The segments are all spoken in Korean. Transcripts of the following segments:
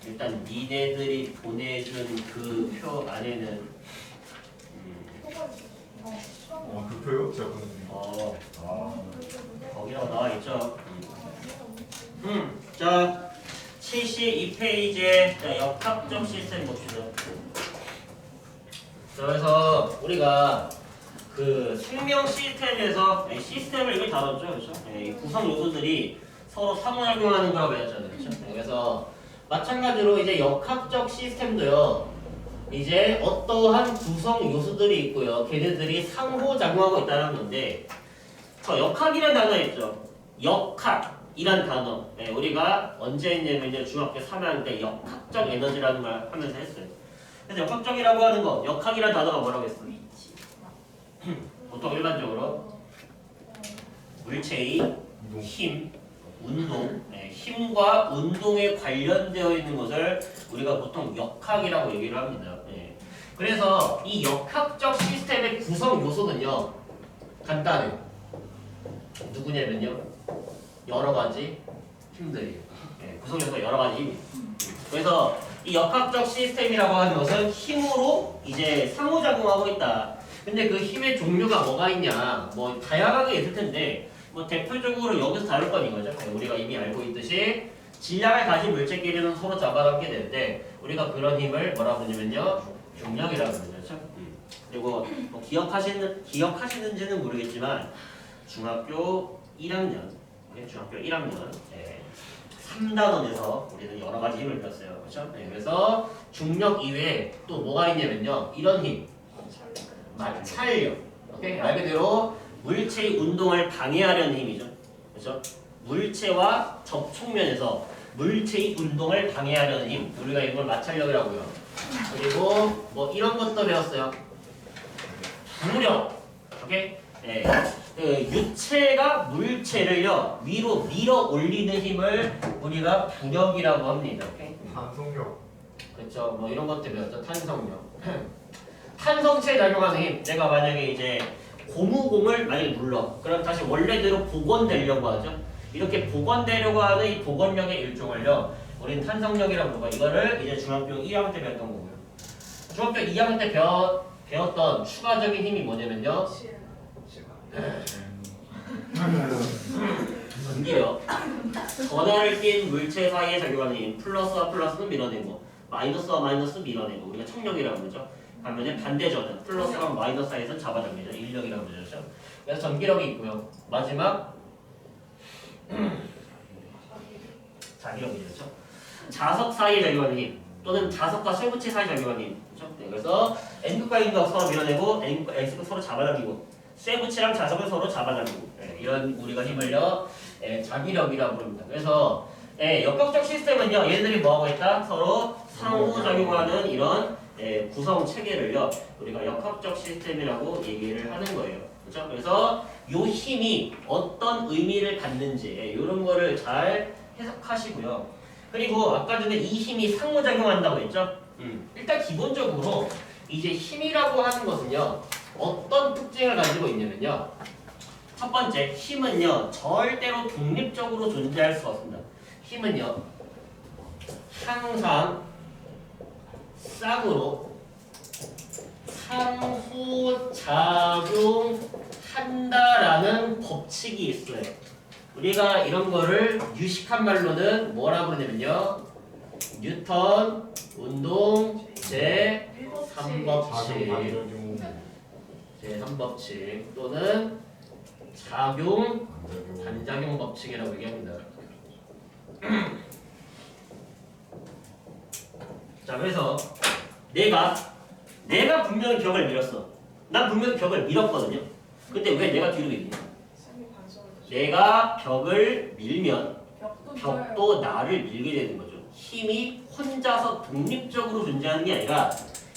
일단 니네들이 보내준 그 표 안에는 그 표요? 제가 거기라고 나와있죠. 자 72페이지에 역학적 시스템 봅시다. 자, 그래서 우리가 그 생명 시스템에서 시스템을 이미 다뤘죠, 그렇죠? 이 구성 요소들이 서로 상호작용하는 거라고 배웠잖아요, 그렇죠? 그래서 마찬가지로 이제 역학적 시스템도요. 이제 어떠한 구성 요소들이 있고요. 걔네들이 상호작용하고 있다는 건데, 저 역학이라는 단어 있죠. 역학이란 단어. 우리가 언제 했냐면요, 중학교 3학년 때 역학적 에너지라는 말 하면서 했어요. 그래서 역학적이라고 하는 거, 역학이라는 단어가 뭐라고 했어? 보통 일반적으로 물체의 힘, 운동, 힘과 운동에 관련되어 있는 것을 우리가 보통 역학이라고 얘기를 합니다. 그래서 이 역학적 시스템의 구성 요소는요, 간단해요. 누구냐면요, 여러 가지 힘들이에요. 구성 요소가 여러 가지 힘이에요. 그래서 이 역학적 시스템이라고 하는 것은 힘으로 이제 상호작용하고 있다. 근데 그 힘의 종류가 뭐가 있냐, 뭐 다양하게 있을 텐데, 뭐 대표적으로 여기서 다룰 건 이거죠. 우리가 이미 알고 있듯이 질량을 가진 물체끼리는 서로 잡아당기게 되는데, 우리가 그런 힘을 뭐라고 부르냐면요, 중력이라고 부르죠. 그리고 뭐 기억하시는지는 모르겠지만 중학교 1학년 3단원에서 우리는 여러 가지 힘을 배웠어요. 그렇죠? 그래서 중력 이외에 또 뭐가 있냐면요, 이런 힘, 마찰력. 오케이? 말 그대로 물체의 운동을 방해하려는 힘이죠. 그렇죠? 물체와 접촉면에서 물체의 운동을 방해하려는 힘, 우리가 이걸 마찰력이라고요. 그리고 뭐 이런 것도 배웠어요. 부력. 오케이? 그 유체가 물체를요 위로 밀어 올리는 힘을 우리가 부력이라고 합니다. 오케이? 탄성력. 그렇죠. 뭐 이런 것들 배웠죠. 탄성력. 탄성체에 작용하는 힘. 내가 만약에 이제 고무공을 만약에 눌러. 그럼 다시 원래대로 복원되려고 하죠. 이렇게 복원되려고 하는 이 복원력의 일종을요, 우리는 탄성력이라고 부르고, 이거를 이제 중학교 2학년 때 배웠던 거고요. 중학교 2학년 때 배웠던 추가적인 힘이 뭐냐면요, 전기력. 전하를 띈 물체 사이에 작용하는 힘. 플러스와 플러스는 밀어내고, 마이너스와 마이너스는 밀어내고, 우리가 청력이라고 그러죠. 반면에 반대전은 플러스랑 마이너스 사이에서 잡아당기죠. 인력이라고 그러죠. 그래서 전기력이 있고요. 마지막 자기력이죠. 자석 사이에 작용하는 힘, 또는 자석과 쇠붙이 사이에 작용하는 힘. 그렇죠? 그래서 N극과 N극 서로 밀어내고, N극과 X극 서로 잡아당기고, 쇠붙이랑 자석을 서로 잡아당기고, 이런 우리가 힘을요, 자기력이라고 부릅니다. 그래서 역학적 시스템은요, 얘네들이 뭐하고 있다? 서로 상호작용하는 이런 구성 체계를요, 우리가 역학적 시스템이라고 얘기를 하는 거예요. 그렇죠? 그래서 요 힘이 어떤 의미를 갖는지 이런 거를 잘 해석하시고요. 그리고 아까 전에 이 힘이 상호작용한다고 했죠? 일단 기본적으로 이제 힘이라고 하는 것은요, 어떤 특징을 가지고 있냐면요, 첫 번째, 힘은요 절대로 독립적으로 존재할 수 없습니다. 힘은요 항상 쌍으로 상호작용한다라는 법칙이 있어요. 우리가 이런 거를 유식한 말로는 뭐라고 그러냐면요, 뉴턴 운동 제3법칙, 제3법칙 또는 작용 반작용 법칙이라고 얘기합니다. 자, 그래서 내가 분명히 벽을 밀었어. 난 분명히 벽을 밀었거든요. 근데 왜 내가 뒤로 밀리냐? 내가 벽을 밀면 벽도 나를 밀게 되는 거죠. 힘이 혼자서 독립적으로 존재하는 게 아니라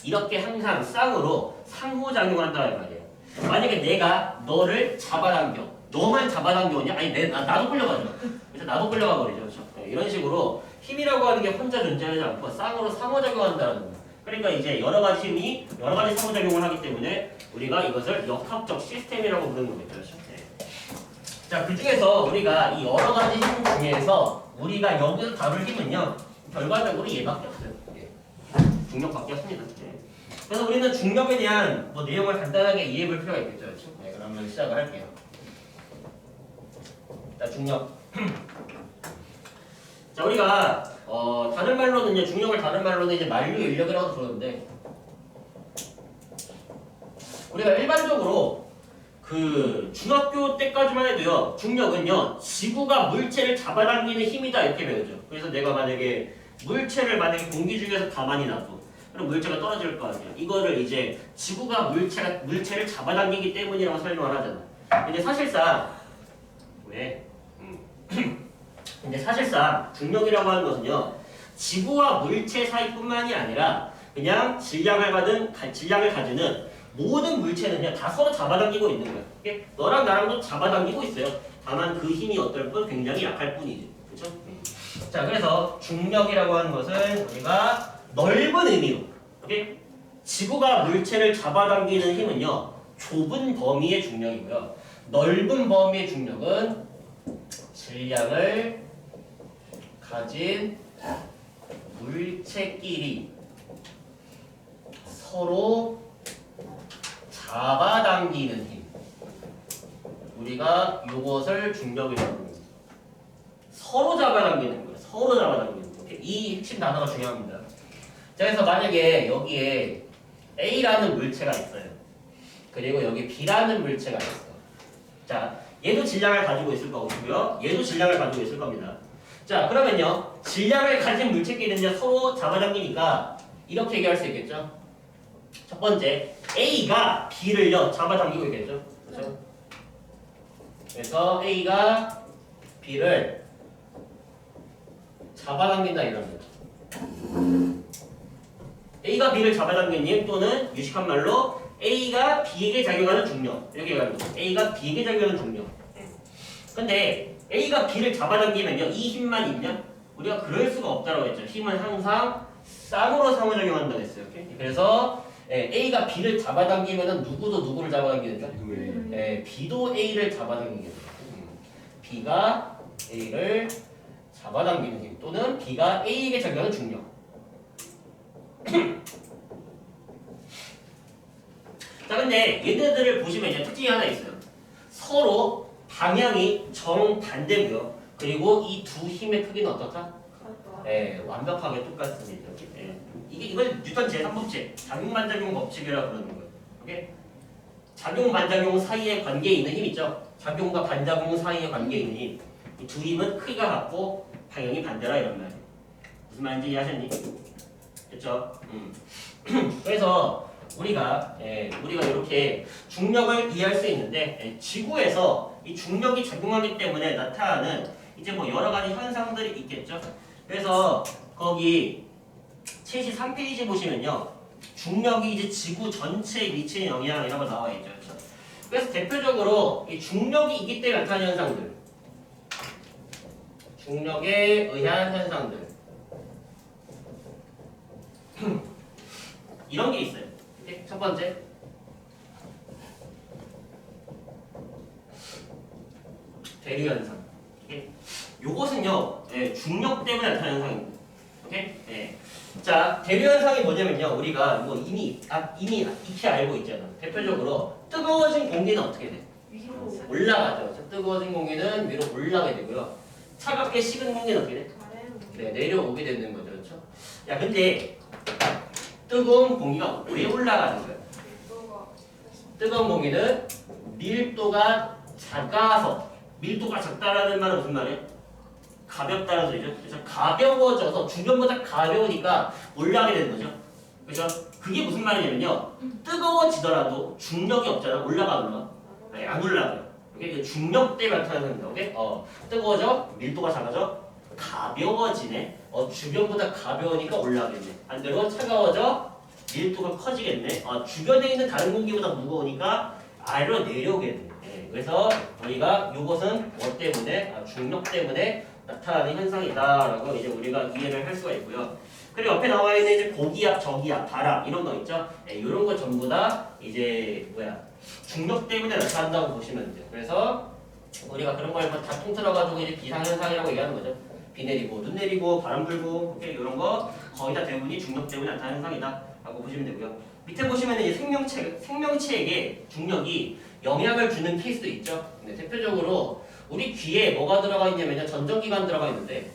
이렇게 항상 쌍으로 상호작용한다는 말이에요. 만약에 내가 너를 잡아당겨, 너만 잡아당겨오냐? 아니 나도 끌려가죠. 그래서 나도 끌려가 버리죠. 그렇죠? 이런 식으로 힘이라고 하는 게 혼자 존재하지 않고 쌍으로 상호작용한다는 거예요. 그러니까 이제 여러 가지 힘이 여러 가지 상호작용을 하기 때문에 우리가 이것을 역학적 시스템이라고 부르는 거겠죠. 그렇죠? 자, 그 중에서 우리가 이 여러 가지 힘 중에서 우리가 여기서 다룰 힘은요, 결과적으로 얘밖에 없어요. 예. 중력밖에 없습니다. 예. 그래서 우리는 중력에 대한 뭐 내용을 간단하게 이해해 볼 필요가 있겠죠. 그렇죠? 네, 그러면 시작을 할게요. 자, 중력. 자, 우리가 다른 말로는요, 중력을 다른 말로는 이제 만류 인력이라고 부르는데, 우리가 일반적으로 그 중학교 때까지만 해도요, 중력은요, 지구가 물체를 잡아당기는 힘이다 이렇게 배우죠. 그래서 내가 만약에 물체를 만약에 공기 중에서 가만히 놔둬, 그럼 물체가 떨어질 거 아니야. 이거를 이제 지구가 물체를 잡아당기기 때문이라고 설명을 하잖아. 근데 사실상 왜? 근데 사실상 중력이라고 하는 것은요, 지구와 물체 사이뿐만이 아니라 그냥 질량을 가지는 모든 물체는요 다 서로 잡아당기고 있는 거야. 오케이? 너랑 나랑도 잡아당기고 있어요. 다만 그 힘이 어떨 뿐 굉장히 약할 뿐이지. 그렇죠? 자, 그래서 중력이라고 하는 것은 우리가 넓은 의미로, 오케이? 지구가 물체를 잡아당기는 힘은요 좁은 범위의 중력이고요. 넓은 범위의 중력은 질량을 가진 물체끼리 서로 잡아당기는 힘. 우리가 이것을 중력이라고 합니다. 서로 잡아당기는 거예요. 서로 잡아당기는 거. 이 핵심 단어가 중요합니다. 자, 그래서 만약에 여기에 A라는 물체가 있어요. 그리고 여기 B라는 물체가 있어. 자, 얘도 질량을 가지고 있을 거고요. 얘도 질량을 가지고 있을 겁니다. 자, 그러면요, 질량을 가진 물체끼리는 서로 잡아당기니까 이렇게 얘기할 수 있겠죠. 첫 번째, A가 B를요 잡아당기고 있겠죠. 그렇죠? 그래서 A가 B를 잡아당긴다 이런 거죠. A가 B를 잡아당기는 힘 또는 유식한 말로 A가 B에게 작용하는 중력 이렇게 얘기하는 거죠. A가 B에게 작용하는 중력. 근데 A가 B를 잡아당기면요 이 힘만 있냐? 우리가 그럴 수가 없다고 했죠. 힘은 항상 쌍으로 상호작용한다고 했어요. 오케이? 그래서 A가 B를 잡아당기면은 누구도 누구를 잡아당기는죠? B도 A를 잡아당기는 거죠. B가 A를 잡아당기는 힘 또는 B가 A에게 작용하는 중력. 자, 근데 얘네들을 보시면 이제 특징이 하나 있어요. 서로 방향이 정반대고요. 그리고 이 두 힘의 크기는 어떻다? 완벽하게 똑같습니다. 이걸 뉴턴 제3법칙, 작용-반작용 법칙이라고 부르는 거예요. 오케이? 작용-반작용 사이에 관계에 있는 힘 있죠? 작용과 반작용 사이에 관계에 있는 힘. 이 두 힘은 크기가 같고 방향이 반대라 이런 말이에요. 무슨 말인지 이해하셨니? 됐죠? 그래서 우리가 이렇게 중력을 이해할 수 있는데 지구에서 이 중력이 작용하기 때문에 나타나는 이제 뭐 여러 가지 현상들이 있겠죠. 그래서 거기 73페이지 보시면요, 중력이 이제 지구 전체에 미치는 영향이라고 나와 있죠. 그렇죠? 그래서 대표적으로 이 중력이 있기 때문에 나타나는 현상들, 중력에 의한 현상들 이런 게 있어요. 첫 번째, 대류 현상. 요것은요, 중력 때문에 나타나는 현상입니다. 오케이? 자, 대류 현상이 뭐냐면요, 우리가 뭐 이미 익히 알고 있잖아. 대표적으로 뜨거워진 공기는 어떻게 돼? 위로 올라가죠. 뜨거워진 공기는 위로 올라가게 되고요. 차갑게 식은 공기는 어떻게 돼? 내려오게 되는 거죠. 그렇죠? 야, 근데 뜨거운 공기가 왜 올라가는 거야? 뜨거운 공기는 밀도가 작아서, 밀도가 작다라는 말은 무슨 말이에요? 가볍다는 소리죠. 그래서 가벼워져서 주변보다 가벼우니까 올라가게 되는 거죠. 그렇죠? 그게 무슨 말이냐면요, 뜨거워지더라도 중력이 없잖아. 올라가거나 안 올라가요. 이게 중력 때문에 나타나는 겁니다. 오케이? 뜨거워져, 밀도가 작아져, 가벼워지네. 주변보다 가벼우니까 올라가겠네. 반대로 차가워져, 밀도가 커지겠네. 주변에 있는 다른 공기보다 무거우니까 아래로 내려오겠네. 그래서 우리가 이것은 뭐 때문에? 중력 때문에 나타나는 현상이다라고 이제 우리가 이해를 할 수가 있고요. 그리고 옆에 나와 있는 이제 고기압, 저기압, 바람 이런 거 있죠. 이런 거 전부 다 이제 중력 때문에 나타난다고 보시면 돼요. 그래서 우리가 그런 걸 다 통틀어가지고 이제 비상현상이라고 얘기하는 거죠. 비 내리고 눈 내리고 바람 불고 이렇게 이런 거 거의 다 대부분이 중력 때문에 나타나는 현상이다라고 보시면 되고요. 밑에 보시면 이제 생명체에게 중력이 영향을 주는 케이스도 있죠. 근데 대표적으로 우리 귀에 뭐가 들어가 있냐면요, 전정기관 들어가 있는데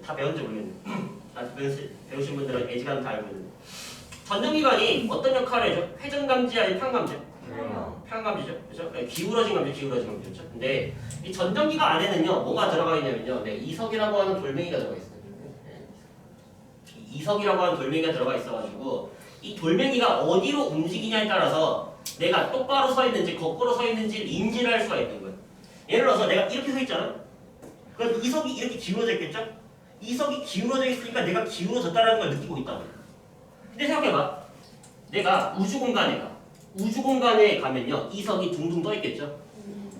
다 배웠는지 모르겠는데 다 배우신 분들은 예지감 다 알고 있는데 전정기관이 어떤 역할을 해줘? 회전 감지 아니면 편 감지? 편 감지죠, 그렇죠? 기울어진 감지, 그렇죠? 근데 이 전정기관 안에는요 뭐가 들어가 있냐면요, 이석이라고 하는 돌멩이가 들어가 있어요. 이석이라고 하는 돌멩이가 들어가 있어가지고 이 돌멩이가 어디로 움직이냐에 따라서 내가 똑바로 서 있는지 거꾸로 서 있는지를 인지를 할 수가 있는 거예요. 예를 들어서 내가 이렇게 서 있잖아. 그럼 이석이 이렇게 기울어져 있겠죠? 이석이 기울어져 있으니까 내가 기울어졌다는 걸 느끼고 있다고. 근데 생각해봐. 내가 우주 공간에 가면요 이석이 둥둥 떠 있겠죠?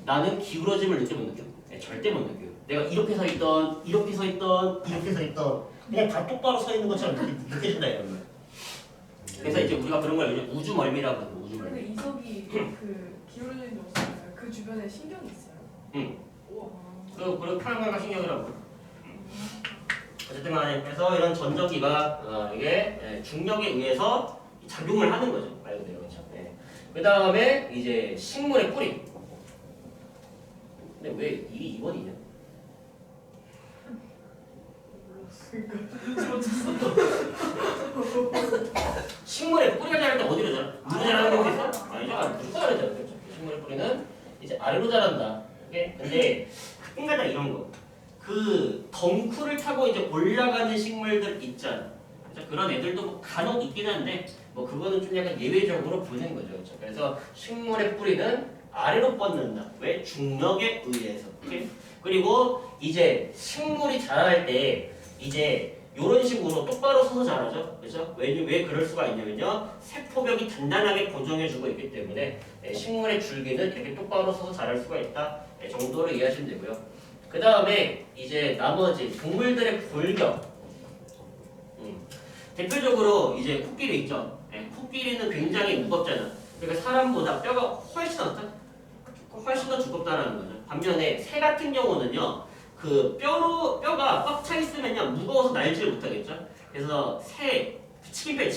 나는 기울어짐을 느껴 못 느껴? 절대 못 느껴요. 내가 이렇게 서 있던, 이렇게 서 있던, 이렇게 서 있던 그냥 다 똑바로 서 있는 것처럼 느껴진다 이런 거예요. 그래서 이제 우리가 그런 걸 이제 우주 멀미라고 해요. 우주 멀미. 근데 이석이 그 기울어진 게 없어요. 그 주변에 신경이 있어요. 응. 우와. 그리고 편안감과 신경이라고. 어쨌든 간에 그래서 이런 전정기가 이게 중력에 의해서 작용을 하는 거죠. 말 그대로 그렇죠. 네. 그 다음에 이제 식물의 뿌리. 근데 왜 이게 2번이냐? 식물의 뿌리가 자랄 때 어디로 자라? 위로 자라는 경우도 있어? 아니죠. 무조건 아래로 자라죠. 그렇죠? 식물의 뿌리는 이제 아래로 자란다. 오케이? 근데 가끔가다 이런 거. 그 덩쿨을 타고 이제 올라가는 식물들 있잖아. 그렇죠? 그런 애들도 뭐 간혹 있긴 한데 뭐 그거는 좀 약간 예외적으로 보는 거죠. 그렇죠? 그래서 식물의 뿌리는 아래로 뻗는다. 왜? 중력에 의해서. 오케이? 그리고 이제 식물이 자랄 때 이제 이런 식으로 똑바로 서서 자라죠. 그렇죠? 왜 그럴 수가 있냐면요. 세포벽이 단단하게 고정해주고 있기 때문에 식물의 줄기는 이렇게 똑바로 서서 자랄 수가 있다 정도로 이해하시면 되고요. 그 다음에 이제 나머지 동물들의 골격. 대표적으로 이제 코끼리 있죠. 코끼리는 굉장히 무겁잖아. 그러니까 사람보다 뼈가 훨씬 더 두껍다라는 거죠. 반면에 새 같은 경우는요. 그 뼈가 꽉 차 있으면요 무거워서 날지를 못하겠죠. 그래서 새 치킨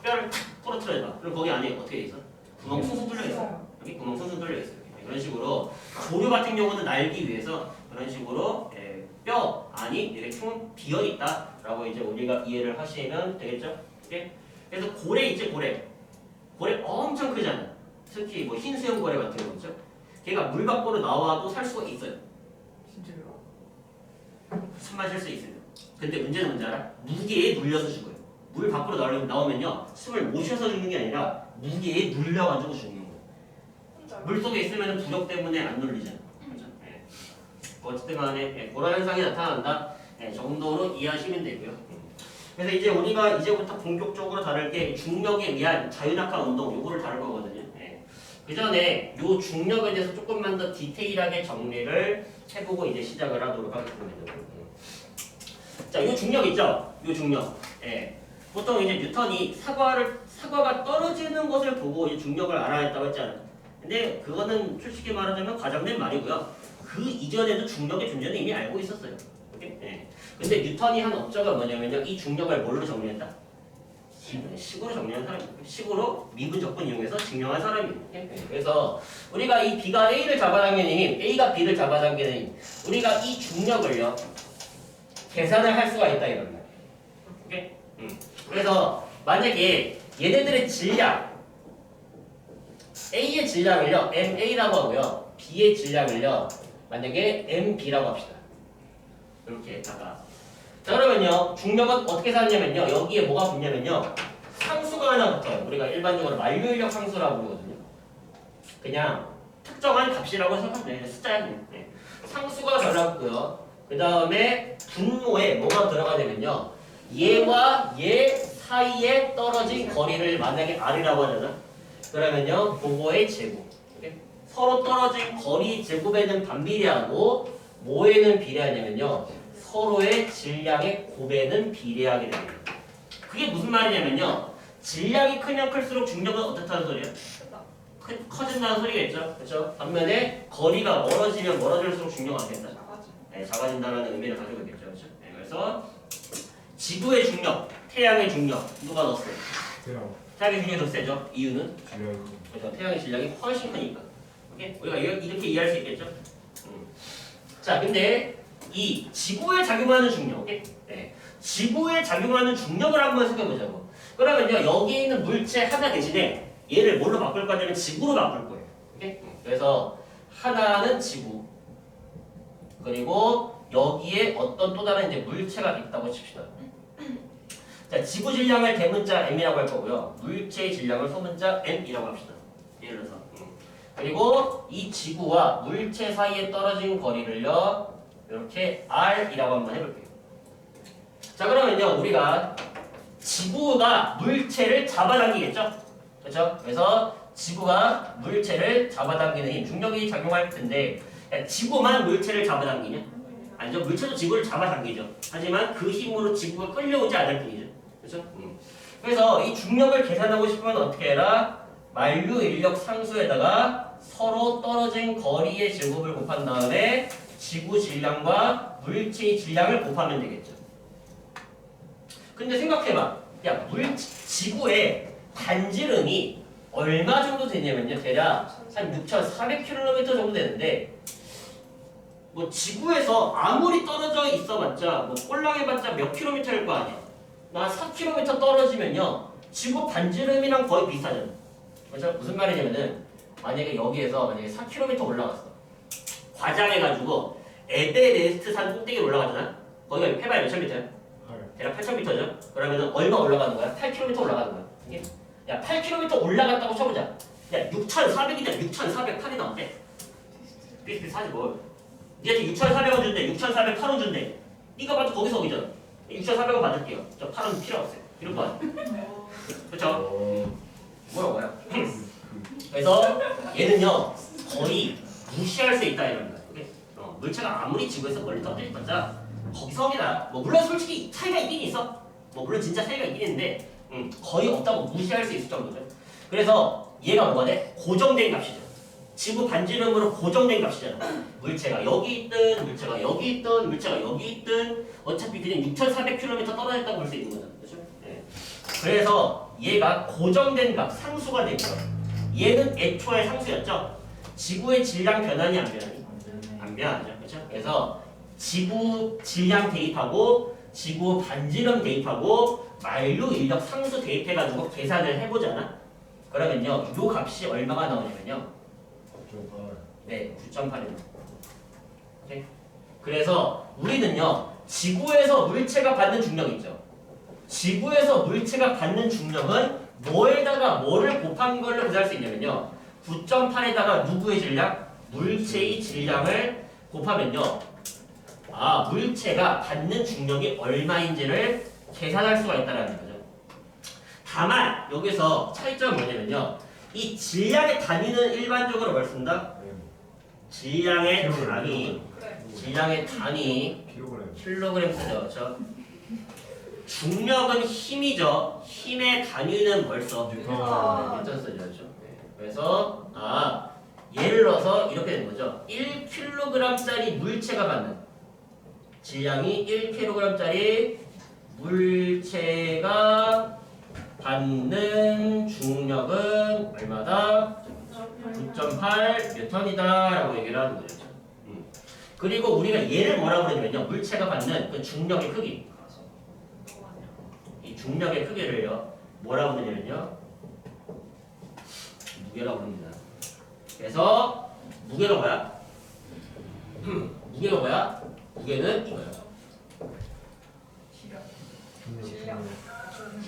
뼈를 탁 부러뜨려봐. 그럼 거기 안에 어떻게 돼 있어? 구멍 숭숭 뚫려 있어. 여기 구멍 숭숭 뚫려 있어. 이런 식으로 조류 같은 경우는 날기 위해서 그런 식으로 뼈 안이 이렇게 좀 비어 있다라고 이제 우리가 이해를 하시면 되겠죠. 오케이? 그래서 고래 있지 고래 엄청 크잖아. 특히 뭐 흰수염 고래 같은 거 있죠. 걔가 물 밖으로 나와도 살 수가 있어요. 진짜요? 숨 마실 수 있어요. 근데 문제는 뭔지 알아? 무게에 눌려서 죽어요. 물 밖으로 나오면요 숨을 못 쉬어서 죽는 게 아니라 무게에 눌려가지고 죽는 거예요. 물 속에 있으면 부력 때문에 안 눌리잖아. 그렇죠? 네. 어쨌든 간에 그런 현상이 나타난다 정도로 이해하시면 되고요. 그래서 이제 우리가 이제부터 본격적으로 다룰 게 중력에 의한 자유낙하 운동 요거를 다룰 거거든요. 그 전에 요 중력에 대해서 조금만 더 디테일하게 정리를 해보고 이제 시작을 하도록 하겠습니다. 자, 요 중력 있죠? 요 중력. 보통 이제 뉴턴이 사과가 떨어지는 것을 보고 이 중력을 알아냈다고 했잖아요. 근데 그거는 솔직히 말하자면 과장된 말이고요. 그 이전에도 중력의 존재는 이미 알고 있었어요. 오케이? 근데 뉴턴이 한 업적은 뭐냐면요. 이 중력을 뭘로 정리했다? 식으로 정리한 사람이에요. 식으로 미분 적분 이용해서 증명한 사람이에요. 그래서 우리가 이 B가 A를 잡아당기는 힘, A가 B를 잡아당기는 힘, 우리가 이 중력을요 계산을 할 수가 있다 이런 말이에요. 오케이? 그래서 만약에 얘네들의 질량 A의 질량을요 MA라고 하고요 B의 질량을요 만약에 MB라고 합시다. 이렇게다가 자 그러면요 중력은 어떻게 사냐면요 여기에 뭐가 붙냐면요 상수가 하나 붙어요. 우리가 일반적으로 만류인력 상수라고 부르거든요. 그냥 특정한 값이라고 생각하면 돼요. 숫자야. 상수가 들어갔고요. 그 다음에 분모에 뭐가 들어가냐면요 얘와 얘 사이에 떨어진 거리를 만약에 R이라고 하잖아. 그러면요 그거의 제곱. 서로 떨어진 거리 제곱에는 반비례하고 뭐에는 비례하냐면요 서로의 질량의 곱에는 비례하게 됩니다. 그게 무슨 말이냐면요 질량이 크면 클수록 중력은 어떻다는 소리예요? 커진다는 소리겠죠. 그렇죠? 반면에 거리가 멀어지면 멀어질수록 중력은 안 된다. 네, 작아진다는 의미를 가지고 있겠죠. 그렇죠? 네, 그래서 지구의 중력, 태양의 중력 누가 더 세? 그냥 태양의 중력이 더 세죠. 이유는 질량. 그래서 태양의 질량이 훨씬 크니까. 오케이? 우리가 이렇게 이해할 수 있겠죠. 자, 근데 이 지구에 작용하는 중력, 오케이? 네. 지구에 작용하는 중력을 한번 생각해보자고. 그러면요, 여기 있는 물체 하나 대신에 얘를 뭘로 바꿀 거냐면 지구로 바꿀 거예요. 오케이? 그래서 하나는 지구, 그리고 여기에 어떤 또 다른 이제 물체가 있다고 칩시다. 자, 지구 질량을 대문자 m이라고 할 거고요. 물체의 질량을 소문자 n이라고 합시다. 예를 들어서. 그리고 이 지구와 물체 사이에 떨어진 거리를요, 이렇게 r이라고 한번 해볼게요. 자, 그러면요, 우리가 지구가 물체를 잡아당기겠죠? 그렇죠? 그래서 지구가 물체를 잡아당기는 힘, 중력이 작용할 텐데, 지구만 물체를 잡아당기냐? 아니죠. 물체도 지구를 잡아당기죠. 하지만 그 힘으로 지구가 끌려오지 않을 뿐이죠. 그렇죠? 그래서 이 중력을 계산하고 싶으면 어떻게 해라? 만류 인력 상수에다가 서로 떨어진 거리의 제곱을 곱한 다음에 지구 질량과 물체의 질량을 곱하면 되겠죠. 근데 생각해봐. 야, 지구의 반지름이 얼마 정도 되냐면요. 대략 한 6,400km 정도 되는데, 뭐 지구에서 아무리 떨어져 있어봤자 뭐 꼴랑해봤자 몇 킬로미터일 거 아니야. 나 4km 떨어지면요, 지구 반지름이랑 거의 비슷하잖아. 그렇죠? 무슨 말이냐면은 만약에 여기에서 만약에 4km 올라갔어. 과장해가지고 에베레스트 산 꼭대기로 올라가잖아. 거기가 해봐야 몇천 미터야? 대략 8,000m죠. 그러면은 얼마 올라가는 거야? 8km 올라가는 거야. 이게? 야, 8km 올라갔다고 쳐보자. 야, 6,400이다. 6,408이 어때? 비슷비슷하지 뭘. 니한테 6,400원 준대. 6,408원 준대. 니가 봐도 거기서 오기잖아. 6,400원 받을게요. 저 8원 필요 없어요. 이럴 거 아니야. 그렇죠? 뭐라고요? 그래서 얘는요, 거의 무시할 수 있다 이런 거야. 물체가 아무리 지구에서 멀리 떨어져 있었자 거기서입니다. 뭐 물론 솔직히 차이가 있긴 있어. 뭐 물론 진짜 차이가 있긴 있는데 거의 없다고 무시할 수 있을 정도죠. 그래서 얘가 뭐가 돼? 고정된 값이죠. 지구 반지름으로 고정된 값이잖아. 물체가 여기 있든 물체가 여기 있든 물체가 여기 있든 어차피 그냥 6,400km 떨어져 있다고 볼 수 있는 거잖아. 그렇죠? 네. 그래서 얘가 고정된 값, 상수가 되고요. 얘는 애초에 상수였죠. 지구의 질량 변하니 안 변하니? 안 변하죠. 그렇죠? 그래서 지구 질량 대입하고 지구 반지름 대입하고 만류 인력 상수 대입해가지고 계산을 해보잖아. 그러면요, 이 값이 얼마가 나오냐면요, 네, 9.8입니다. 오케이? 그래서 우리는요, 지구에서 물체가 받는 중력 있죠. 지구에서 물체가 받는 중력은 뭐에다가 뭐를 곱한 걸로 구할 수 있냐면요, 9.8에다가 누구의 질량? 물체의 질량을 곱하면요, 아, 물체가 받는 중력이 얼마인지를 계산할 수가 있다는 거죠. 다만 여기서 차이점은 뭐냐면요, 이 질량의 단위는 일반적으로 뭘 쓴다? 질량의 단위 킬로그램 쓰죠. 그렇죠? 중력은 힘이죠. 힘의 단위는 뭘 써? 뉴턴 쓰죠. 그렇죠? 그래서 예를 들어서 이렇게 되는 거죠. 1kg짜리 물체가 받는 질량이 1kg짜리 물체가 받는 중력은 얼마다? 9.8 뉴턴이다 라고 얘기를 하는 거죠. 그리고 우리가 얘를 뭐라고 그러냐면요, 물체가 받는 그 중력의 크기, 이 중력의 크기를요 뭐라고 그러냐면요, 무게라고 합니다. 그래서 무게가 뭐야? 무게가 뭐야? 무게는 이거야.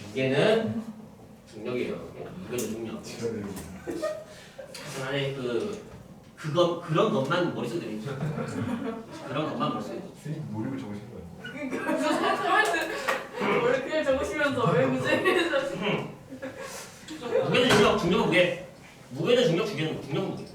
무게는 중력이에요. 무게는 중력. 안에 그런 것만 머릿속에 들어있죠. 그런 것만 머릿속에 들어있죠. 선생님 노력을 적으신 거예요. 원래 그냥 적으시면서 왜 무죄해서 무게는 중력은 무게. 무게는 중력은 무게.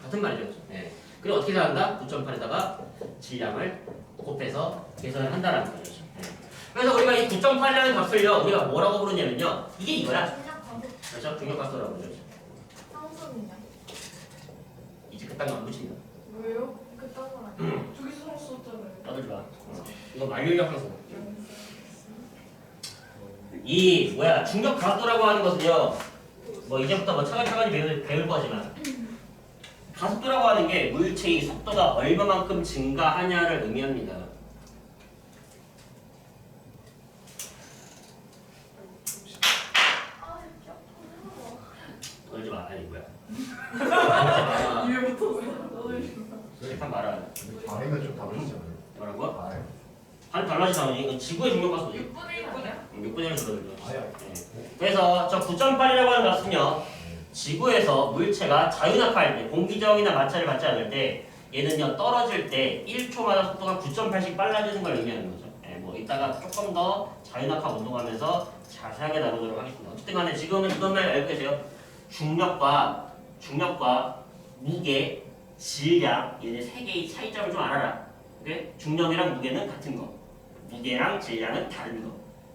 같은 말이죠. 네. 그리고 어떻게 생각한다? 9.8에다가 질량을 곱해서 계산을 한다라는 거죠. 네. 그래서 우리가 이 9.8이라는 값을요, 우리가 뭐라고 부르냐면요, 이게 이거야. 그렇죠? 중력값이라고 그러죠. 그딴 거 안 붙입니다. 왜요? 그딴 건 아니에요. 저기서 썼잖아요. 떠들지 마. 이거 만류력 항상. 이 뭐야 중력 가속도라고 하는 것은요. 뭐 이제부터 뭐 차근차근히 배울 거지만 가속도라고 하는 게 물체의 속도가 얼마만큼 증가하냐를 의미합니다. 떠들지 마. 아니 뭐야. 입에 붙었어요. 일단 말아. 반응은 좀 다르시잖아요. 뭐라고? 아예. 아니 달라지 당연히. 이건 지구의 중력 가속도. 6분의 1 아니야? 6분의 1을 줄어들죠. 아예. 그래서 저 9.8이라고 하는 값은요. 지구에서 물체가 자유낙하할 때, 공기저항이나 마찰을 받지 않을 때 얘는요 떨어질 때 1초마다 속도가 9.8씩 빨라지는 걸 의미하는 거죠. 뭐 이따가 조금 더 자유낙하 운동하면서 자세하게 다루도록 하겠습니다. 어쨌든 간에 지금은 이것만 알고 계세요. 중력과 무게, 질량 얘네 세 개의 차이점을 좀 알아라. 그래? 중력이랑 무게는 같은 거, 무게랑 질량은 다른 거.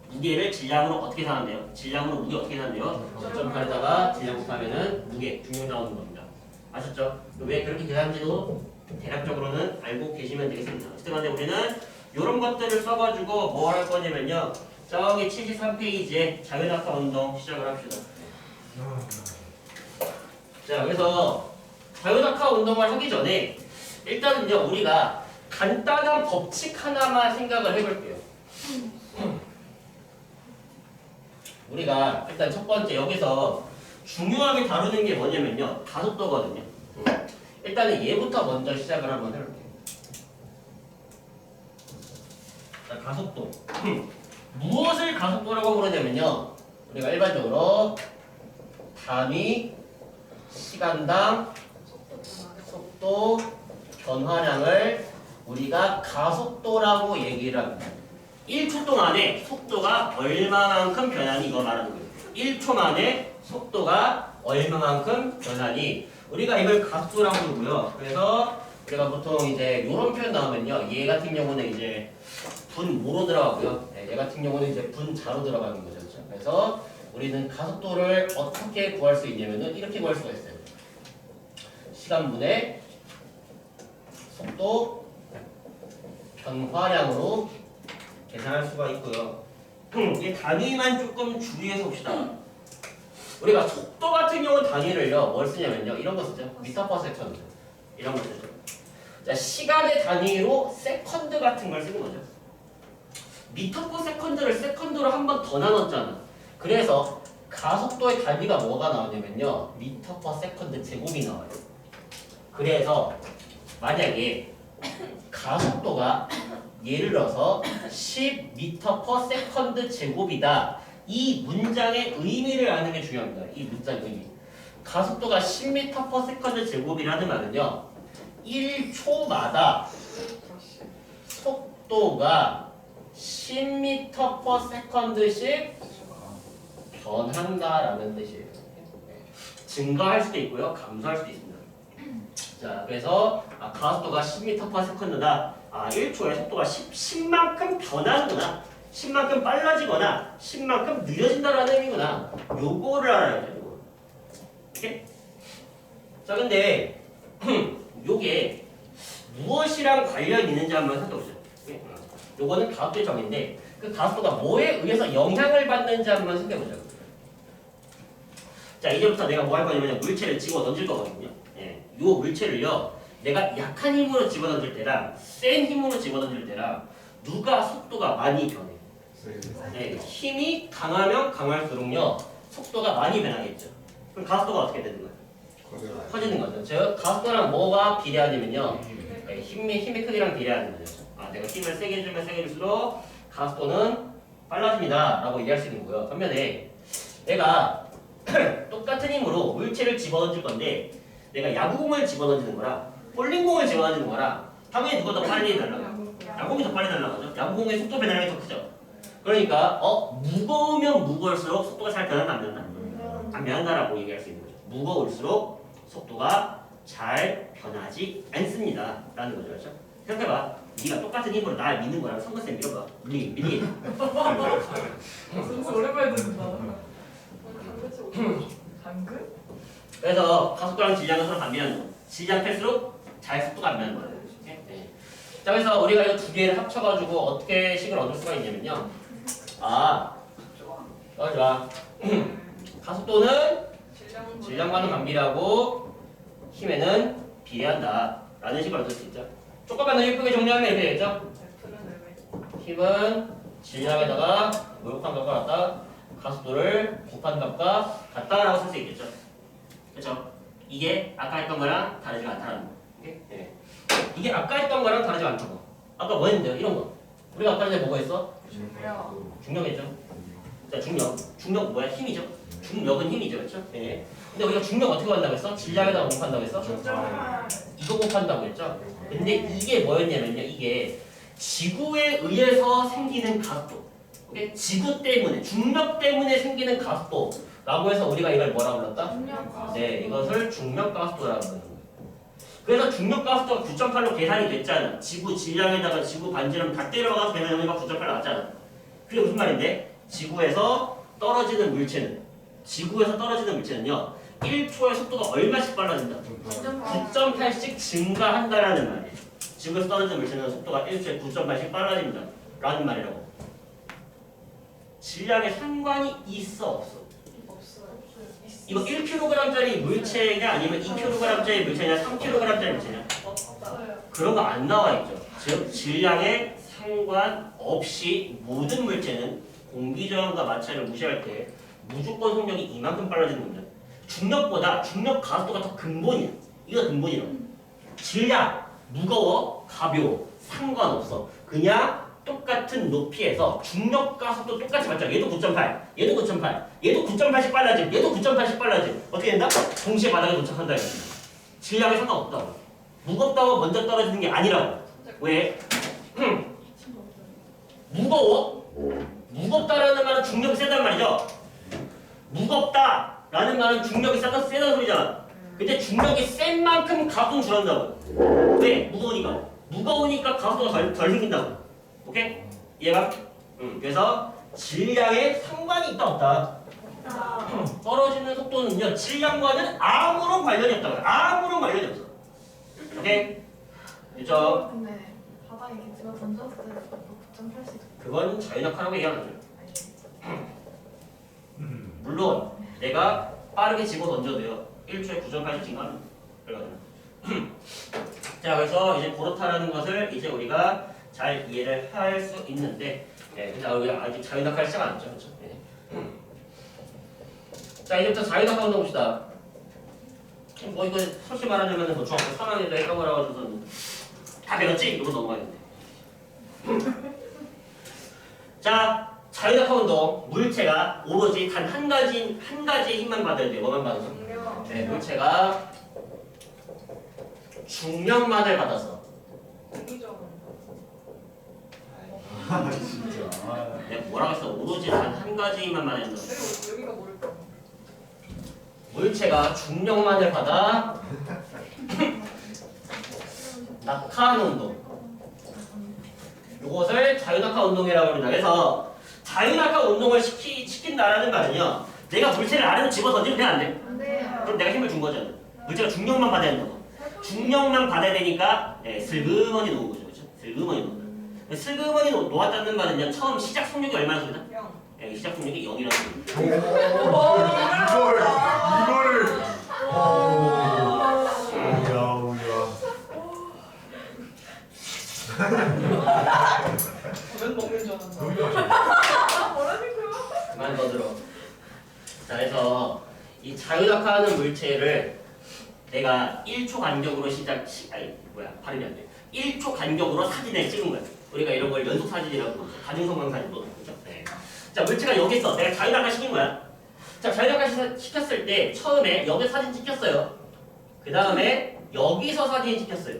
무게를 질량으로 어떻게 사는데요? 질량으로 무게 어떻게 사는데요? 9.8에다가 질량 곱하면은 무게, 중력 나오는 겁니다. 아셨죠? 왜 그렇게 계산하는지도 대략적으로는 알고 계시면 되겠습니다. 어쨌든 간에 우리는 이런 것들을 써가지고 뭐 할 거냐면요. 저기 73페이지에 자유낙하 운동 시작을 합시다. 자, 그래서 자유낙하 운동을 하기 전에 일단은요 우리가 간단한 법칙 하나만 생각을 해볼게요. 우리가 일단 첫 번째 여기서 중요하게 다루는 게 뭐냐면요 가속도거든요. 일단은 얘부터 먼저 시작을 한번 해볼게요. 자, 가속도. 무엇을 가속도라고 부르냐면요 우리가 일반적으로 단위 시간당 속도 변화량을 우리가 가속도라고 얘기를 합니다. 1초 동안에 속도가 얼마만큼 변하니 이거 말하는 거예요. 1초 만에 속도가 얼마만큼 변하니 우리가 이걸 가속도라고 부르고요. 그래서 우리가 보통 이제 이런 표현 나오면요. 얘 같은 경우는 이제 분모로 들어가고요. 얘 같은 경우는 이제 분자로 들어가는 거죠. 그렇죠? 그래서 우리는 가속도를 어떻게 구할 수 있냐면은 이렇게 구할 수가 있어요. 시간분의 속도 변화량으로 계산할 수가 있고요. 이 단위만 조금 주의해서 봅시다. 우리가 속도 같은 경우 단위를요, 뭘 쓰냐면요, 이런 거 쓰죠. 미터 퍼 세컨드. 이런 거 쓰죠. 자, 시간의 단위로 세컨드 같은 걸 쓰는 거죠. 미터 퍼 세컨드를 세컨드로 한 번 더 나눴잖아. 그래서 가속도의 단위가 뭐가 나오냐면요, 미터 퍼 세컨드 제곱이 나와요. 그래서 만약에 가속도가 예를 들어서 10m/s 제곱이다. 이 문장의 의미를 아는 게 중요합니다. 이 문장의 의미. 가속도가 10m/s 제곱이라는 말은요. 1초마다 속도가 10m/s씩 변한다라는 뜻이에요. 증가할 수도 있고요. 감소할 수도 있습니다. 자, 그래서 가속도가 10m/s다. 1초에 속도가 10만큼 변하는구나. 10만큼 빨라지거나 10만큼 느려진다라는 의미구나. 요거를 알아야 돼요. 요거. 오케이? 자, 근데 요게 무엇이랑 관련이 있는지 한번 살펴보죠. 요거는 가속도의 정의인데 그 가속도가 뭐에 의해서 영향을 받는지 한번 생각해보죠. 자, 이제부터 내가 뭐 할 거냐면 물체를 집어 던질 거거든요. 예, 요 물체를요. 내가 약한 힘으로 집어던질 때랑 센 힘으로 집어던질 때랑 누가 속도가 많이 변해? 네, 힘이 강하면 강할수록요 속도가 많이 변하겠죠. 그럼 가속도가 어떻게 되는 거예요? 커지는 거죠. 즉 가속도랑 뭐가 비례하냐면요, 네, 힘의 크기랑 비례하는 거죠. 내가 힘을 세게 주면 세게 줄수록 가속도는 빨라집니다라고 얘기할 수 있는 거고요. 반면에 내가 똑같은 힘으로 물체를 집어던질 건데 내가 야구공을 집어던지는 거랑 볼링공을 집어던지는 거랑 당연히 누가 더 빨리 날아가요? 야구공이 더 빨리 날아가죠. 야구공의 속도 변화량이 더 크죠. 그러니까 무거우면 무거울수록 속도가 잘 변한다 안 변한다? 안 변한다라고 얘기할 수 있는 거죠. 무거울수록 속도가 잘 변하지 않습니다 라는 거죠. 그렇죠? 생각해봐. 네가 똑같은 힘으로 날 미는 거랑 성근쌤 밀어봐. 밀리. 선수 오랜만에 듣는다. 당근? 그래서 가속도랑 질량은 서로 반비례하는 거. 질량 클수록 잘 속도가 안 나는 거예요. 네. 자, 그래서 우리가 이 두 개를 합쳐가지고 어떻게 식을 얻을 수가 있냐면요. 좋아. 가속도는 질량과는 반비례하고 힘에는 비례한다. 라는 식을 얻을 수 있죠. 조금만 더 예쁘게 정리하면 이렇게 되겠죠. 힘은 질량에다가 모욕한 값과 같다. 가속도를 곱한 값과 같다라고 쓸 수 있겠죠. 그렇죠? 이게 아까 했던 거랑 다르지가 않다는 거. 네. 이게 아까 했던 거랑 다르지가 않다고. 아까 뭐 했는데요? 이런 거. 우리가 아까 전에 뭐가 했어? 중력이죠. 자, 중력 뭐야? 힘이죠. 중력은 힘이죠, 그렇죠? 네. 근데 우리가 중력 어떻게 한다고 했어? 질량에다가 곱한다고 했어? 이거 곱한다고 했죠. 근데 이게 뭐였냐면요. 이게 지구에 의해서 생기는 가속도. 오케이? 지구 때문에, 중력 때문에 생기는 가속도라고 해서 우리가 이걸 뭐라고 불렀다? 네, 이것을 중력 가속도라고 부르는 거예요. 그래서 중력 가속도가 9.8로 계산이 됐잖아. 지구 질량에다가 지구 반지름 다 때려박아서 계산해보니까 9.8 나왔잖아. 그게 무슨 말인데? 지구에서 떨어지는 물체는요 1초의 속도가 얼마씩 빨라진다? 9.8씩 증가한다라는 말이에요. 지구에서 떨어지는 물체는 속도가 1초에 9.8씩 빨라집니다 라는 말이라고. 질량에 상관이 있어 없어? 이거 1kg짜리 물체냐 아니면 2kg짜리 물체냐 3kg짜리 물체냐? 그런 거 안 나와 있죠. 즉 질량에 상관없이 모든 물체는 공기 저항과 마찰을 무시할 때 무조건 속력이 이만큼 빨라지는 겁니다. 중력보다 중력 가속도가 더 근본이야. 이거 근본이라고. 질량 무거워 가벼워 상관없어. 그냥 똑같은 높이에서 중력 가속도 똑같이 맞죠. 얘도 9.8, 얘도 9.8, 얘도 9.8씩 빨라짐, 얘도 9.8씩 빨라짐. 어떻게 된다? 동시에 바닥에 도착한다. 질량에 상관없다고. 무겁다고 먼저 떨어지는 게 아니라고. 왜? 무거워? 무겁다라는 말은 중력이 세단 말이죠. 무겁다라는 말은 중력이 세단 소리잖아. 근데 중력이 센 만큼 가속도는 줄어든다고. 왜? 무거우니까 가속도가 덜 생긴다고. 오케이? 이해가? 그래서 질량에 상관이 있다 없다? 떨어지는 속도는요 질량과는 아무런 관련이 없다고요. 아무런 관련이 없어. 오케이? 그죠? 근데 바닥에 이렇게 집어 던졌을 때 9.8씩 그건 자유낙하라고 얘기하는 거죠. 물론 내가 빠르게 집어 던져도요 1초에 9.8씩 증가합니다. 그러거든요. 자, 그래서 이제 그렇다라는 것을 이제 우리가 잘 이해를 할 수 있는데, 네, 근데 우리가 아직 자유낙하 시작 안 했죠, 그렇죠? 네. 자, 이제부터 자유낙하 운동 봅시다. 뭐 이거 솔직히 말하자면 뭐 중학교 3학년 때 했던 거라 가지고서는 다 배웠지? 이러고 넘어가는데. 자, 자유낙하 운동 물체가 오로지 단 한 가지의 힘만 받아야 돼요. 뭐만 받아서? 네, 물체가 중력만을 받아서. 진짜. 내가 뭐라고 했어? 오로지 단 한 가지 힘만 받아야 된다. 여기가 모를까? 물체가 중력만을 받아 낙하하는 운동. 이것을 자유낙하 운동이라고 합니다. 그래서 자유낙하 운동을 시킨다라는 말은요. 내가 물체를 아래로 집어 던지면 돼, 안 돼? 안 돼요. 그럼 내가 힘을 준 거잖아. 물체가 중력만 받아야 된다고. 중력만 받아야 되니까 슬그머니 놓은 거죠. 그렇죠? 슬그머니 놓는다. 슬그머니 놓았다는 말은요. 처음 시작 속력이 얼마나 소리다? 0. 시작 속력이 0이라는 소리다. 이거를. 왜 먹는 줄 알았나? 뭐라니까요? 그만 더 들어. 자, 그래서 이 자유낙하하는 물체를 내가 1초 간격으로 발음이 안 돼. 1초 간격으로 사진을 찍은 거야. 우리가 이런 걸 연속 사진이라고 부르죠. 다중성광 사진도 그렇죠. 네. 자, 물체가 여기 있어. 내가 자유낙하 시킨 거야. 자, 자유낙하 시켰을 때 처음에 여기 사진 찍혔어요. 그 다음에 여기서 사진 찍혔어요.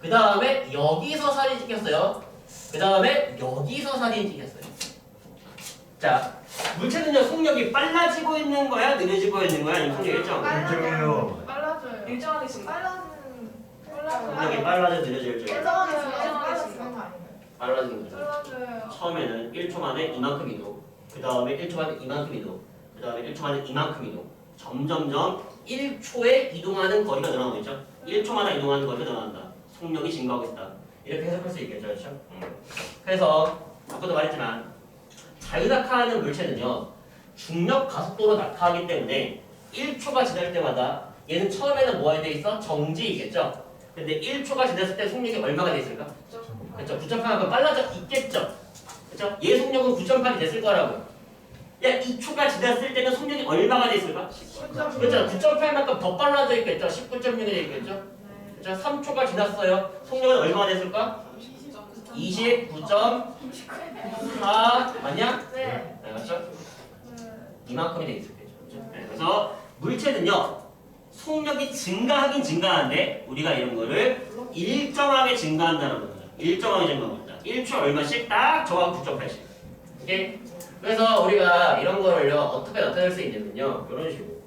그 다음에 여기서 사진 찍혔어요. 그 다음에 여기서 사진 찍혔어요. 자, 물체는요 속력이 빨라지고 있는 거야, 느려지고 있는 거야, 아니면 속력이 일정? 일정해요. 빨라져요. 일정하게 빨라지는 속력이 빨라져 느려져 일정. 일정하게 빨라지는 거 아닌가요? 빨라지는 거죠. 빨라져요. 처음에는 1초 만에 이만큼 이동, 그 다음에 1초 만에 이만큼 이동, 그 다음에 1초 만에 이만큼 이동. 점점점 1초에 이동하는 거리가 늘어나고 있죠. 1초마다 이동하는 걸 늘어난다. 속력이 증가하고 있다. 이렇게 해석할 수 있겠죠, 그렇죠? 그래서 아까도 말했지만 자유낙하하는 물체는요 중력 가속도로 낙하하기 때문에 1초가 지날 때마다 얘는 처음에는 뭐가 돼 있어? 정지이겠죠? 근데 1초가 지났을 때 속력이 얼마가 돼 있을까? 그렇죠? 9.8만큼 빨라져 있겠죠? 그렇죠? 얘 속력은 9.8이 됐을 거라고. 야, 2초가 지났을 때는 속력이 얼마가 돼 있을까? 그렇죠? 9.8만큼 더 빨라져 있겠죠? 19.6이 돼 있겠죠? 그렇죠? 3초가 지났어요. 속력은 얼마가 됐을까? 29.4 맞냐? 네. 네, 맞죠? 이만큼이 돼 있었겠죠. 그렇죠? 네, 그래서 물체는요 속력이 증가하긴 증가하는데 우리가 이런 거를 일정하게 증가한다는 거죠. 일정하게 증가합니다. 1초 얼마씩 딱 정확히 9.8씩. 오케이? 그래서 우리가 이런 거를요 어떻게 나타낼 수 있냐면요 이런 식으로.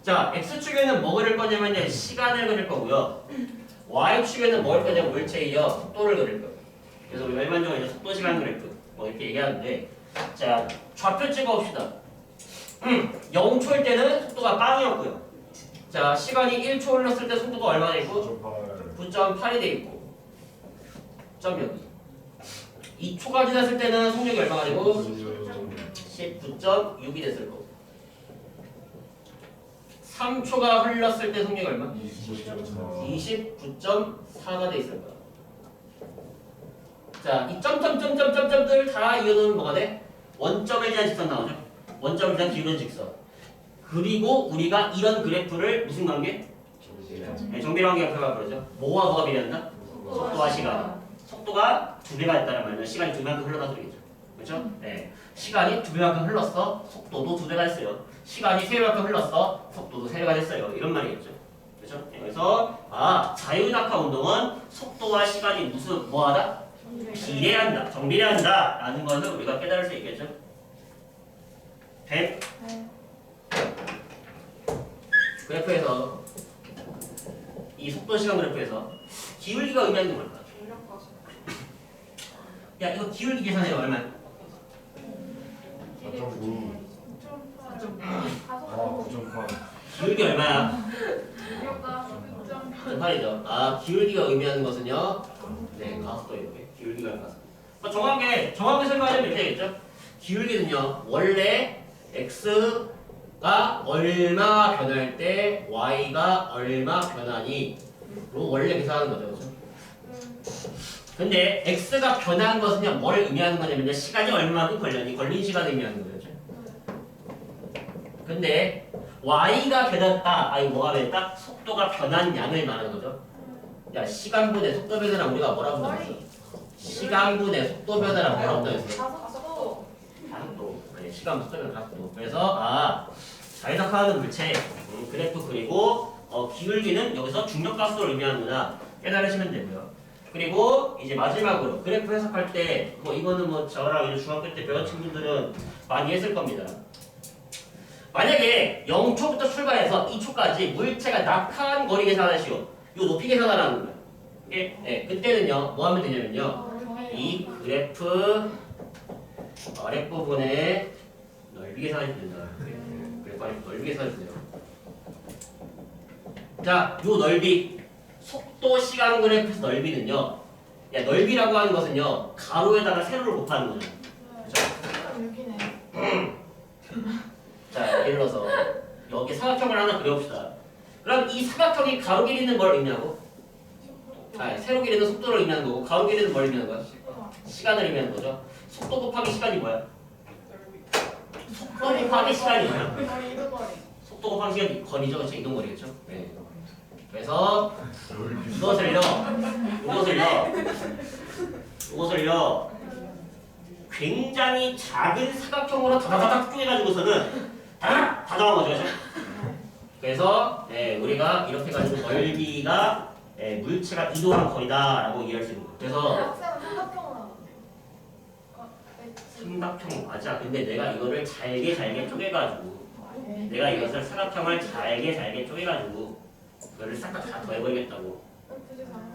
자, x축에는 뭐 그릴 거냐면요 시간을 그릴 거고요. y축에는 뭐 그릴 거냐면 물체이요 속도를 그릴 거예요. 그래서 우리가 일반적으로 이제 속도 시간 그래프 뭐 이렇게 얘기하는데, 자 좌표 찍어봅시다. 0초일 때는 속도가 빵이었고요. 자 시간이 1초 흘렀을 때 속도가 얼마나 있고? 9.8이 돼 있고. 점 여기. 2초가 지났을 때는 속력이 얼마가 되고? 19.6이 됐을 거고. 3초가 흘렀을 때 속력이 얼마? 29.4가 돼 있을 거야. 자, 이 점점점점점점들 다 이어놓으면 뭐가 돼? 원점에 대한 직선 나오죠? 원점에 대한 기울어진 직선. 그리고 우리가 이런 그래프를 무슨 관계? 네, 정비례 관계가 그러죠. 뭐와 뭐가 비례한다? 속도와 시간. 속도가 2배가 됐다는 말은 시간이 2배만큼 흘러가도 되겠죠. 그렇죠? 네. 시간이 2배만큼 흘렀어. 속도도 2배가 됐어요. 시간이 3배만큼 흘렀어. 속도도 3배가 됐어요. 이런 말이겠죠. 그렇죠? 네, 그래서 자유낙하 운동은 속도와 시간이 무슨 뭐하다? 비례한다. 정비례한다. 라는 것을 우리가 깨달을 수 있겠죠. 100. 그래프에서 이 속도 시간 그래프에서 기울기가 의미하는 게 뭘까? 야 이거 기울기 계산해요. 얼마야? 9.8. 기울기 얼마야? 8이죠. 기울기가 의미하는 것은요. 네, 가속도 이렇게 기울기가 가속도. 정확하게 설명하자면 이렇게 되겠죠. 기울기는요. 원래 x가 얼마 변할 때 y가 얼마 변하니로 원래 계산하는 거죠. 그렇죠? 근데 x가 변한 것은요. 뭘 의미하는 거냐면요. 시간이 얼마만큼 걸린 시간을 의미하는 거죠. 근데 y가 변했다. 아니 뭐가 변했다? 속도가 변한 양을 말하는 거죠. 야 시간분의 속도 변화랑 우리가 뭐라고 나왔어? 시간분의 속도 변화랑 뭐라고 나왔어? 가속도. 네, 시간 속도 변화 가속도. 그래서 자유낙하하는 물체 그래프 그리고 기울기는 여기서 중력 가속도를 의미하는구나 깨달으시면 되고요. 그리고 이제 마지막으로 그래프 해석할 때 이거는 저랑 이제 중학교 때 배운 친구들은 많이 했을 겁니다. 만약에 0초부터 출발해서 2초까지 물체가 낙하한 거리 계산하시오. 요 높이 계산하라는 거예요. 네, 그때는요 뭐 하면 되냐면요 이 그래프 아랫부분에 넓이 계산해주면 된다. 그래프 아랫부분 넓이 계산해주세요. 자, 요 넓이 속도 시간 그래프에서 넓이는요 넓이라고 하는 것은요 가로에다가 세로를 곱하는 거죠. 그렇죠? 자, 예를 들어서 여기 사각형을 하나 그려봅시다. 그럼 이 사각형이 가로 길이는 뭘 의미하고? 세로 길이는 속도를 의미하는 거고 가로 길이는 뭘 의미하는 거야? 시간을 의미하는 거죠. 속도 곱하기 시간이 뭐야? 속도 곱하기 시간이 뭐야? 속도 곱하기 시간이 거리죠. 그렇죠? 이동거리겠죠. 네. 그래서 이것을요 굉장히 작은 사각형으로 다다닥 쪼개가지고서는 다 정한 거죠. 그렇죠? 그래서 우리가 이렇게 가지고 넓이가 물체가 이동한 거리다라고 이해할 수 있는 거예요. 그래서 삼각형 맞아. 근데 내가 이거를 잘게 쪼개가지고 내가 이것을 사각형을 잘게 쪼개가지고 그거를 싹 다 더해버리겠다고.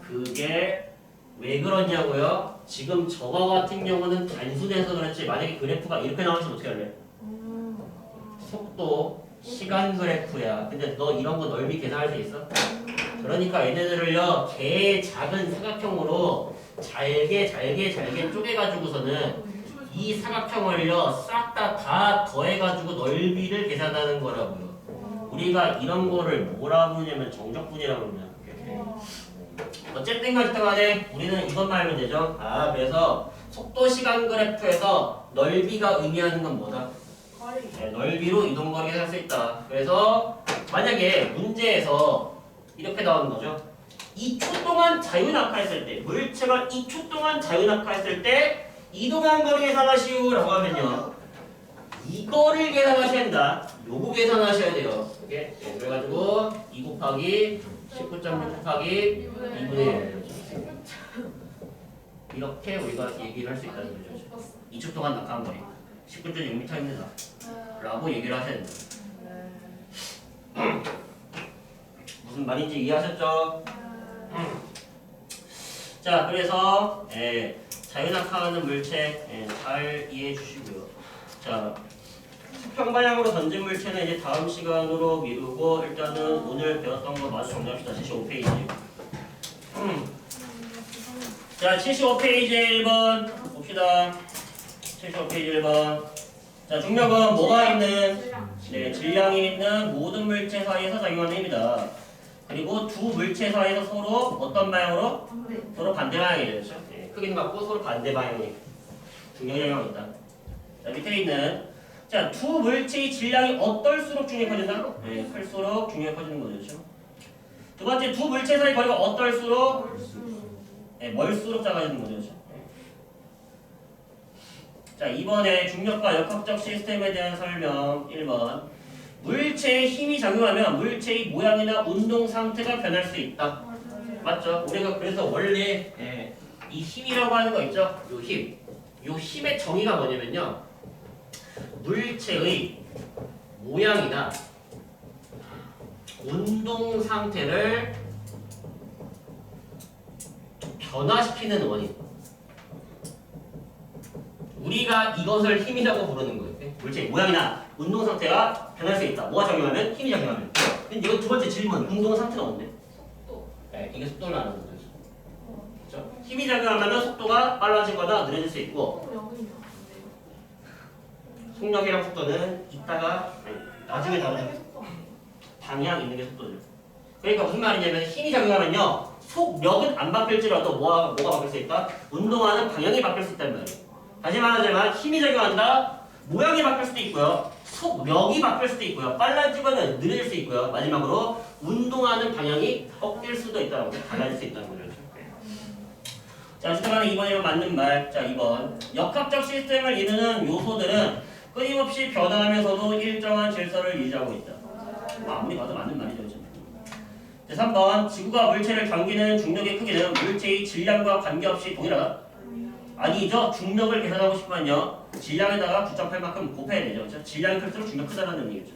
그게 왜 그러냐고요? 지금 저거 같은 경우는 단순해서 그렇지 만약에 그래프가 이렇게 나오면 어떻게 할래? 속도, 시간 그래프야. 근데 너 이런 거 넓이 계산할 수 있어? 그러니까 얘네들을요 개 작은 사각형으로 잘게 쪼개가지고서는 이 사각형을요 싹 다 더해가지고 넓이를 계산하는 거라고요. 우리가 이런 거를 뭐라고 부르냐면 정적분이라고 그러냐. 어쨌든 간에 우리는 이것만 알면 되죠. 그래서 속도 시간 그래프에서 넓이가 의미하는 건 뭐다? 네, 넓이로 이동거리를 할 수 있다. 그래서 만약에 문제에서 이렇게 나오는 거죠. 2초 동안 자유낙하했을 때, 물체가 2초 동안 자유낙하했을 때 이동한 거리 계산하시오라고 하면요. 이거를 계산하셔야 된다. 요거 계산하셔야 돼요. 이게 그래가지고 2 곱하기 19.6 곱하기 2분의 1. 이렇게 우리가 얘기를 할 수 있다는 거죠. 2초 동안 낙하한 거리 19.6m입니다. 라고 얘기를 하셔야 된다. 무슨 말인지 이해하셨죠? 자, 그래서 자유낙하하는 물체 잘 이해해 주시고요. 자, 수평 방향으로 던진 물체는 이제 다음 시간으로 미루고 일단은 오늘 배웠던 거 마저 정리합시다. 75페이지. 자, 75페이지 1번 봅시다. 75페이지 1번. 자, 중력은 뭐가 있는? 질량이 있는 모든 물체 사이에서 작용하는 힘이다. 그리고 두 물체 사이에서 서로 어떤 방향으로? 서로 반대 방향이 되죠. 크기는 같고 서로 반대 방향이 중력 영향이 있다. 자, 밑에 있는 자, 두 물체의 질량이 어떨수록 중력이 커진다? 클수록 중력이 커지는 거죠. 두 번째, 두 물체 사이 거리가 어떨수록? 멀수록 작아지는 거죠. 자, 이번에 중력과 역학적 시스템에 대한 설명 1번. 물체에 힘이 작용하면 물체의 모양이나 운동 상태가 변할 수 있다. 맞죠? 우리가 그래서 원래 이 힘이라고 하는 거 있죠? 요 힘. 요 힘의 정의가 뭐냐면요. 물체의 모양이나 운동 상태를 변화시키는 원인. 우리가 이것을 힘이라고 부르는 거예요. 물체의 모양이나 운동 상태가 변할 수 있다. 뭐가 작용하면? 힘이 작용하면. 근데 이거 두 번째 질문. 운동 상태는 뭔데? 속도. 이게 속도를 말하는 거죠. 그렇죠? 힘이 작용하면 속도가 빨라지거나 느려질 수 있고 속력이랑 속도는 이따가 나중에 다루죠. 방향 있는 게 속도죠. 그러니까 무슨 말이냐면 힘이 작용하면요. 속력은 안 바뀔지라도 뭐가 바뀔 수 있다? 운동하는 방향이 바뀔 수 있다는 말이에요. 다시 말하자면 힘이 작용한다. 모양이 바뀔 수도 있고요. 속력이 바뀔 수도 있고요. 빨라지거나 느려질 수 있고요. 마지막으로 운동하는 방향이 꺾일 수도 있다는 거죠. 달라질 수 있다는 거죠. 자, 수정하는 2번이면 맞는 말. 자, 2번. 역학적 시스템을 이루는 요소들은 끊임없이 변화하면서도 일정한 질서를 유지하고 있다. 아무리 봐도 맞는 말이죠. 자, 3번. 지구가 물체를 당기는 중력의 크기는 물체의 질량과 관계없이 동일하다. 아니죠. 중력을 계산하고 싶으면요. 질량에다가 9.8만큼 곱해야 되죠. 그렇죠? 질량이 클수록 중력 크다는 얘기죠.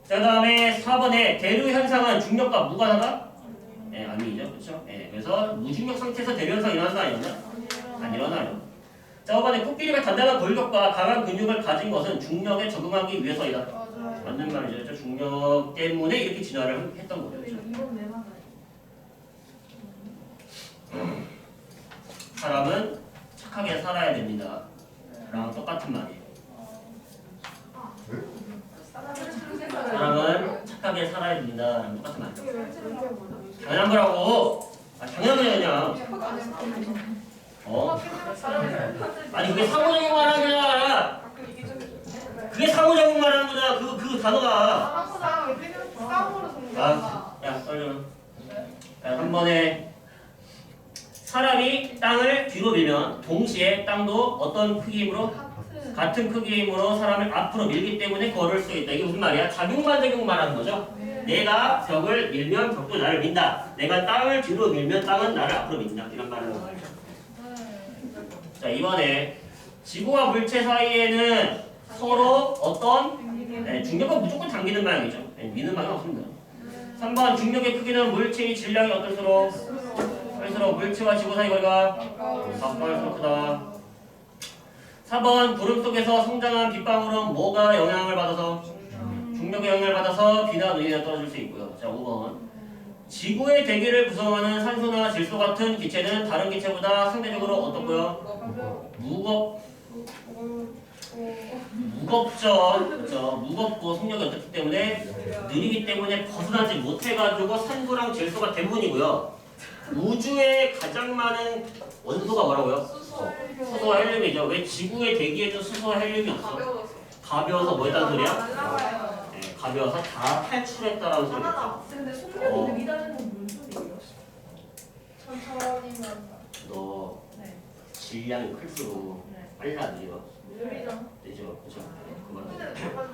자, 다음에 4번에 대류 현상은 중력과 무관하다? 아니죠. 그렇죠? 그래서 무중력 상태에서 대류 현상이 일어나는 거 아니었나? 안 일어나요. 자, 5번에 코끼리가 단단한 골격과 강한 근육을 가진 것은 중력에 적응하기 위해서이다. 맞는 말이죠. 그렇죠? 중력 때문에 이렇게 진화를 했던 거죠. 그렇죠? 사람은 착하게 살아야 됩니다. 랑 똑같은 말이에요. 사람은 착하게 살아야 됩니다. 랑 똑같은 말이에요. 당연한 거라고. 당연한 거냐 그냥. 아니 그게 상호작용 말하는 거야. 그게 상호작용 말하는 거잖아. 그 단어가. 야 떨려. 한 번에 사람이 땅을 뒤로 밀면 동시에 땅도 어떤 크기의 힘으로? 같은 크기의 힘으로 사람을 앞으로 밀기 때문에 걸을 수 있다. 이게 무슨 말이야? 작용반작용 말하는 거죠. 내가 벽을 밀면 벽도 나를 민다. 내가 땅을 뒤로 밀면 땅은 나를 앞으로 민다. 이런 말을 하는 거죠. 자, 이번에 지구와 물체 사이에는 서로 어떤 중력은 무조건 당기는 방향이죠. 미는 방향 없습니다. 3번 중력의 크기는 물체의 질량이 어떨수록 갈수록 물체와 지구 사이 거리가 가까울수록 크다. 4번 구름 속에서 성장한 빗방울은 뭐가 영향을 받아서? 중력의 영향을 받아서 비나 눈이 떨어질 수 있고요. 자, 5번 지구의 대기를 구성하는 산소나 질소 같은 기체는 다른 기체보다 상대적으로 어떻고요? 무겁죠. 그렇죠. 무겁고 속력이 어떻기 때문에 느리기 때문에 벗어나지 못해가지고 산소랑 질소가 대부분이고요. 우주에 가장 많은 원소가 뭐라고요? 수소와 헬륨이죠. 왜 지구의 대기에도 수소와 헬륨이 없어? 가벼워서 뭐 했다는 소리야? 네, 가벼워서 다 탈출했다라는 소리죠. 근데 속력이 느리다는 건 무슨 소리예요? 천천히만. 너 네. 질량이 클수록 네. 빨라 느려. 느리잖아. 되죠, 그렇죠? 그만. 근데 약간